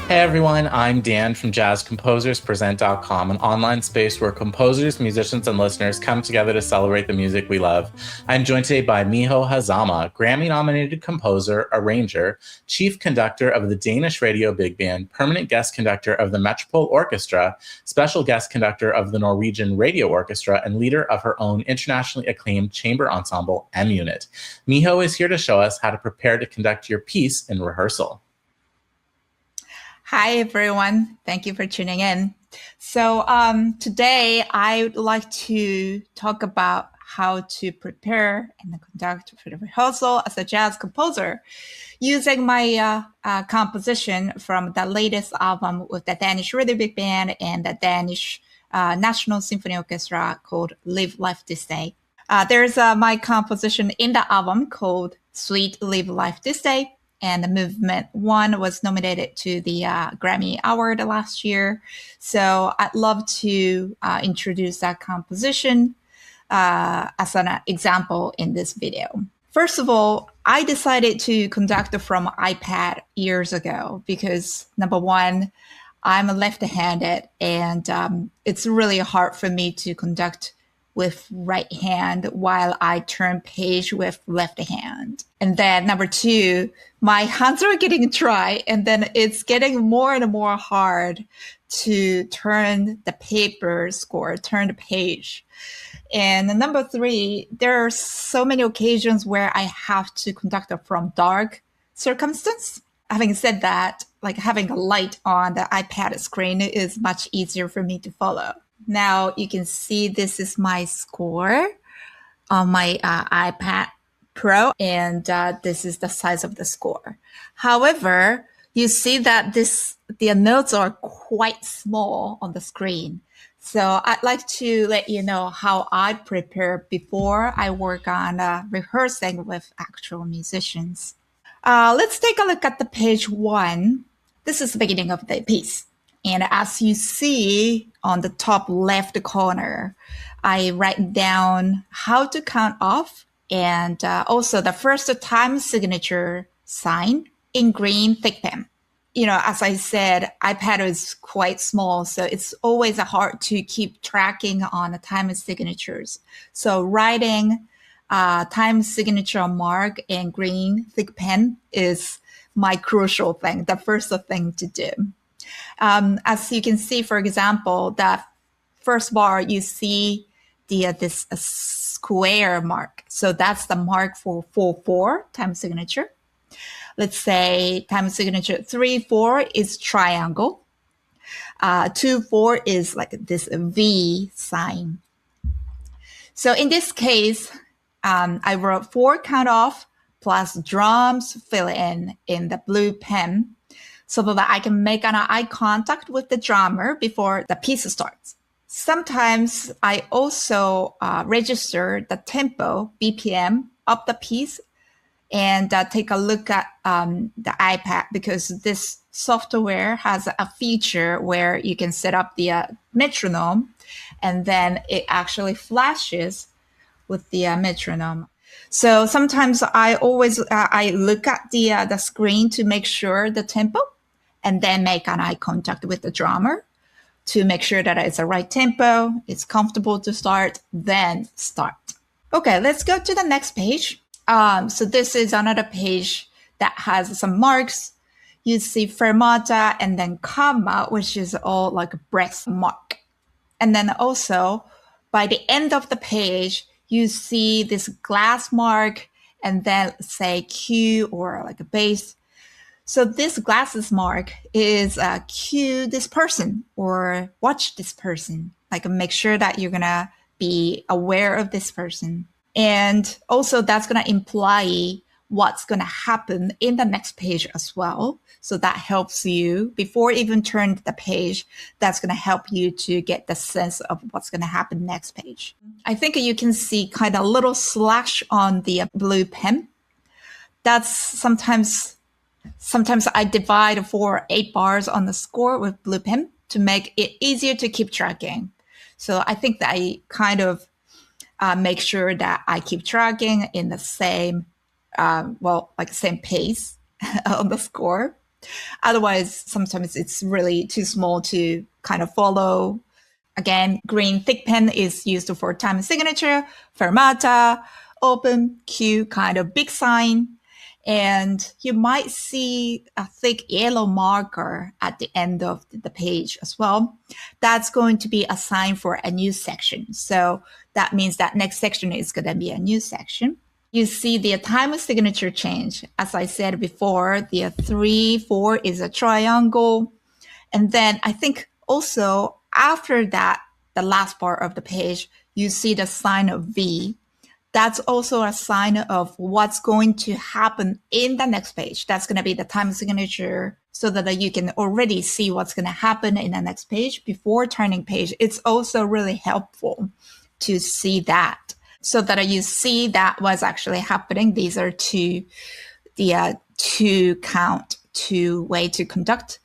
Hey everyone, I'm Dan from JazzComposersPresent.com, an online space where composers, musicians, and listeners come together to celebrate the music we love. I'm joined today by Miho Hazama, Grammy-nominated composer, arranger, chief conductor of the Danish Radio Big Band, permanent guest conductor of the Metropole Orchestra, special guest conductor of the Norwegian Radio Orchestra, and leader of her own internationally acclaimed chamber ensemble, M-Unit. Miho is here to show us how to prepare to conduct your piece in rehearsal. Hi, everyone. Thank you for tuning in. So today I would like to talk about how to prepare and conduct for the rehearsal as a jazz composer using my composition from the latest album with the Danish Radio Big Band and the Danish National Symphony Orchestra called Live Life This Day. There's my composition in the album called Sweet Live Life This Day. And the Movement 1 was nominated to the Grammy Award last year. So I'd love to introduce that composition as an example in this video. First of all, I decided to conduct from iPad years ago because, number one, I'm left-handed and it's really hard for me to conduct with right hand while I turn page with left hand. And then number two, my hands are getting dry and then it's getting more and more hard to turn the paper score, turn the page. And number three, there are so many occasions where I have to conduct from dark circumstance. Having said that, like having a light on the iPad screen is much easier for me to follow. Now you can see this is my score on my iPad Pro, and this is the size of the score. However, you see that the notes are quite small on the screen. So I'd like to let you know how I prepare before I work on rehearsing with actual musicians. Let's take a look at the page 1. This is the beginning of the piece. And as you see on the top left corner, I write down how to count off and also the first time signature sign in green thick pen. You know, as I said, iPad is quite small, so it's always hard to keep tracking on the time signatures. So writing time signature mark in green thick pen is my crucial thing, the first thing to do. As you can see, for example, the first bar, you see this square mark. So that's the mark for 4/4 time signature. Let's say time signature 3/4 is triangle. 2/4 is like this V sign. So in this case, I wrote 4 count off plus drums fill in the blue pen, so that I can make an eye contact with the drummer before the piece starts. Sometimes I also register the tempo, BPM, of the piece and take a look at the iPad because this software has a feature where you can set up the metronome and then it actually flashes with the metronome. So sometimes I look at the screen to make sure the tempo, and then make an eye contact with the drummer to make sure that it's the right tempo, it's comfortable to start, then start. Okay, let's go to the next page. So this is another page that has some marks. You see fermata and then comma, which is all like a breath mark. And then also by the end of the page, you see this glass mark and then say Q or like a bass. So this glasses mark is cue this person or watch this person, like make sure that you're going to be aware of this person. And also that's going to imply what's going to happen in the next page as well. So that helps you before even turn the page, that's going to help you to get the sense of what's going to happen next page. I think you can see kind of a little slash on the blue pen. That's sometimes I divide for 8 bars on the score with blue pen to make it easier to keep tracking. So I think that I kind of make sure that I keep tracking in the same, same pace on the score. Otherwise, sometimes it's really too small to kind of follow. Again, green thick pen is used for time signature, fermata, open, Q, kind of big sign. And you might see a thick yellow marker at the end of the page as well. That's going to be a sign for a new section. So that means that next section is going to be a new section. You see the time signature change. As I said before, the 3, 4 is a triangle. And then I think also after that, the last part of the page, you see the sign of V. That's also a sign of what's going to happen in the next page. That's going to be the time signature so that you can already see what's going to happen in the next page before turning page. It's also really helpful to see that so that you see that what's actually happening. These are two count, two way to conduct.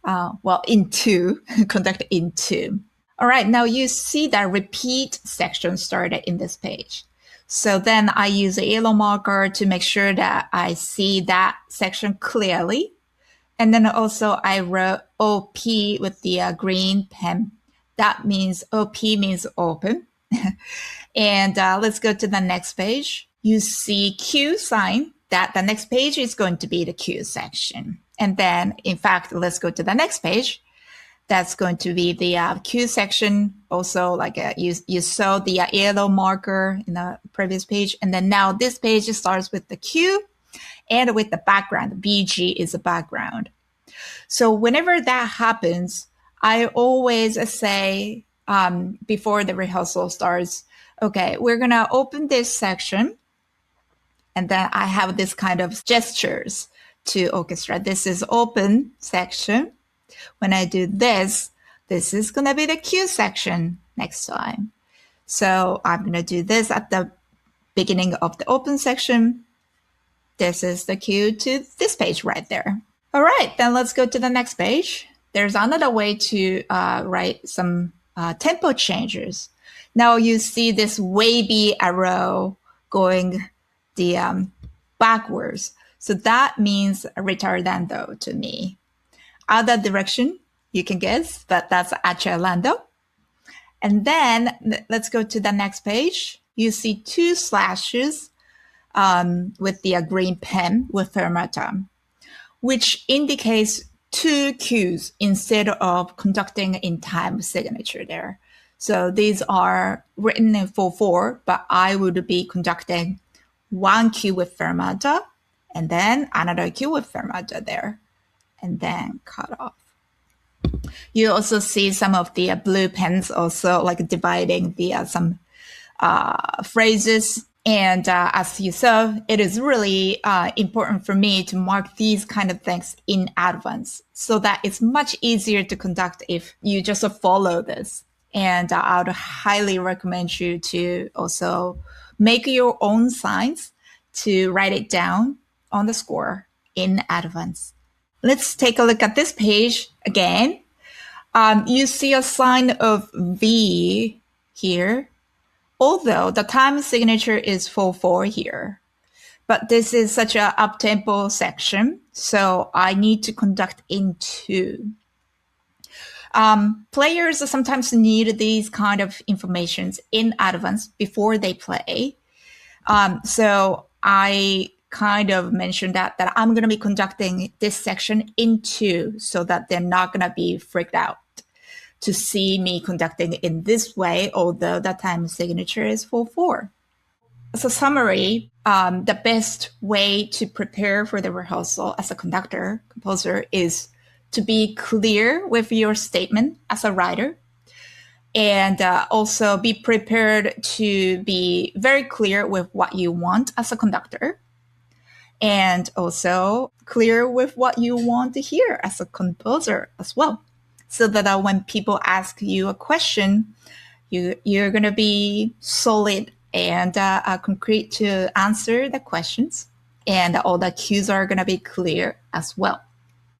Conduct into. All right, now you see that repeat section started in this page. So then I use a yellow marker to make sure that I see that section clearly. And then also I wrote OP with the green pen. That means OP means open. And let's go to the next page. You see Q sign that the next page is going to be the Q section. And then, in fact, let's go to the next page. That's going to be the Q section. Also, like you saw the yellow marker in the previous page. And then now this page starts with the Q and with the background. BG is the background. So whenever that happens, I always say before the rehearsal starts, okay, we're going to open this section. And then I have this kind of gestures to orchestra. This is open section. When I do this, this is going to be the Q section next time. So I'm going to do this at the beginning of the open section. This is the cue to this page right there. All right, then let's go to the next page. There's another way to write some tempo changes. Now you see this wavy arrow going the backwards. So that means ritardando to me. Other direction, you can guess, but that's accelerando. And then let's go to the next page. You see 2 slashes with the green pen with fermata, which indicates 2 cues instead of conducting in time signature there. So these are written in 4/4, but I would be conducting 1 cue with fermata and then another cue with fermata there, and then cut off. You also see some of the blue pens also like dividing the some phrases. And as you saw, it is really important for me to mark these kind of things in advance so that it's much easier to conduct if you just follow this. And I would highly recommend you to also make your own signs to write it down on the score in advance. Let's take a look at this page again. You see a sign of V here, although the time signature is 4/4 here. But this is such an up-tempo section, so I need to conduct in 2. Players sometimes need these kind of informations in advance before they play. So I kind of mentioned that I'm going to be conducting this section in 2 so that they're not going to be freaked out to see me conducting in this way, although the time signature is 4/4. As a summary, the best way to prepare for the rehearsal as a conductor, composer, is to be clear with your statement as a writer, and also be prepared to be very clear with what you want as a conductor, and also clear with what you want to hear as a composer as well, so that when people ask you a question, you're going to be solid and concrete to answer the questions, and all the cues are going to be clear as well.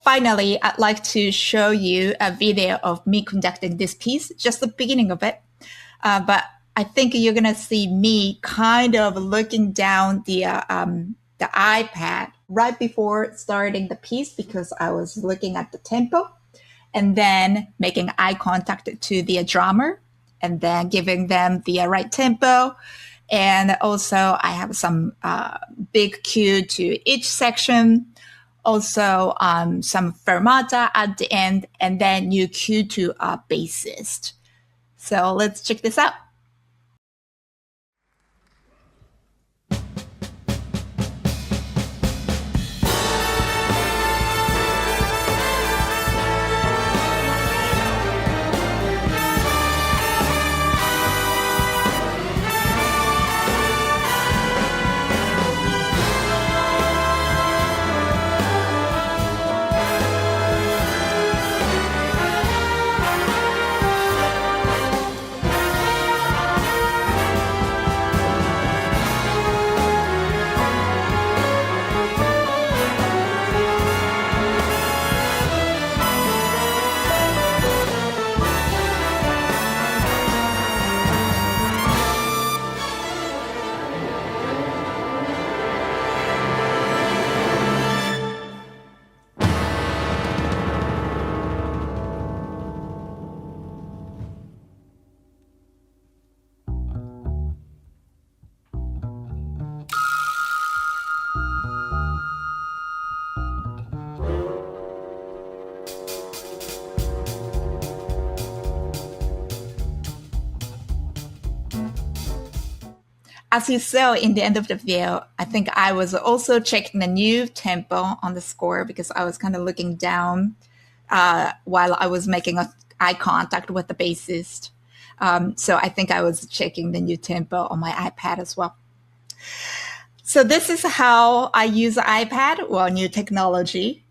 Finally, I'd like to show you a video of me conducting this piece, just the beginning of it. But I think you're going to see me kind of looking down the iPad right before starting the piece because I was looking at the tempo and then making eye contact to the drummer and then giving them the right tempo. And also I have some big cue to each section. Also some fermata at the end, and then you cue to a bassist. So let's check this out. As you saw in the end of the video, I think I was also checking the new tempo on the score because I was kind of looking down while I was making eye contact with the bassist. So I think I was checking the new tempo on my iPad as well. So this is how I use the iPad, well, new technology.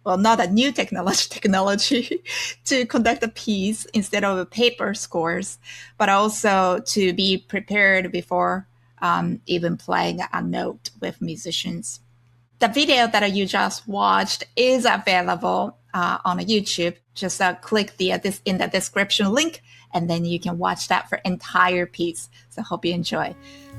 Well, not a new technology to conduct a piece instead of paper scores, but also to be prepared before even playing a note with musicians. The video that you just watched is available on YouTube. Just click in the description link, and then you can watch that for entire piece. So hope you enjoy.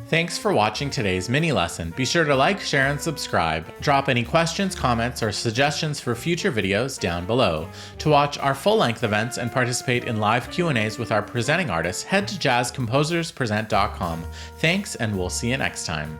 Thanks for watching today's mini lesson. Be sure to like, share, and subscribe. Drop any questions, comments, or suggestions for future videos down below. To watch our full-length events and participate in live Q&As with our presenting artists, head to jazzcomposerspresent.com. Thanks, and we'll see you next time.